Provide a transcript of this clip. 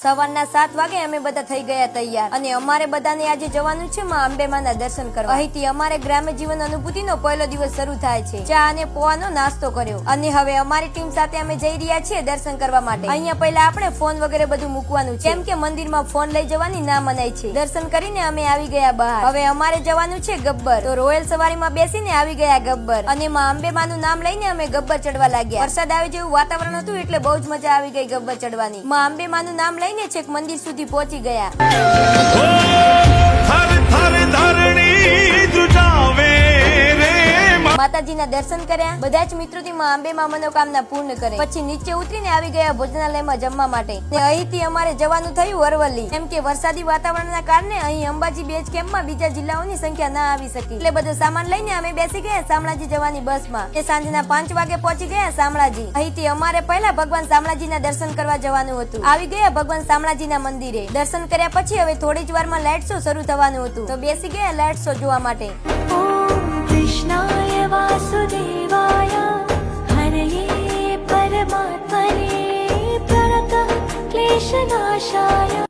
સવારના 7 વાગે અમે બધા થઈ ગયા તૈયાર અને અમારે બધાને આજે જવાનું છે માં અંબેમાના દર્શન કરવા। અહીંથી અમારે ગ્રામ્ય જીવન અનુભૂતિનો પહેલો દિવસ શરૂ થાય છે। ચા અને પોવાનો નાસ્તો કર્યો અને હવે અમારી ટીમ સાથે અમે જઈ રહ્યા છીએ દર્શન કરવા માટે। અહીંયા પહેલા આપણે ફોન વગેરે બધું મૂકવાનું છે કેમ કે મંદિરમાં ફોન લઈ જવાની ના મનાય છે। દર્શન કરીને અમે આવી ગયા બહાર। હવે અમારે જવાનું છે ગબ્બર, તો રોયલ સવારીમાં બેસીને આવી ગયા ગબ્બર અને માં અંબેમાનું નામ લઈને અમે ગબ્બર ચડવા લાગ્યા। વરસાદ આવે જેવું વાતાવરણ હતું એટલે બહુ જ મજા આવી ગઈ ગબ્બર ચડવાની। માં અંબેમાનું નામ લઈને છેક મંદિર સુધી પહોંચી ગયા। માતાજીના દર્શન કર્યા। બધા જ મિત્રોથી માં અંબેમાં મનોકામના પૂર્ણ કરે પછી નીચે ઉતરીને આવી ગયા ભોજનાલયમાં જમવા માટે। અહીંથી અમારે જવાનું થયું અરવલ્લી, કેમ કે વરસાદી વાતાવરણના કારણે અહીં અંબાજી બેઝ કેમ્પમાં બીજા જિલ્લાઓની સંખ્યા ના આવી શકી એટલે બધો સામાન લઈને અમે બેસી ગયા શામળાજી જવાની બસમાં। એ સાંજના 5 વાગે પહોંચી ગયા શામળાજી। અહીંથી અમારે પહેલા ભગવાન શામળાજીના દર્શન કરવા જવાનું હતું। આવી ગયા ભગવાન શામળાજીના મંદિરે। દર્શન કર્યા પછી હવે થોડી જ વારમાં લાઇટ શો શરૂ થવાનું હતું, તો બેસી ગયા લાઇટ શો જોવા માટે। कृष्णाय वासुदेवाय हरये परमात्मने प्रणतः क्लेशनाशाय।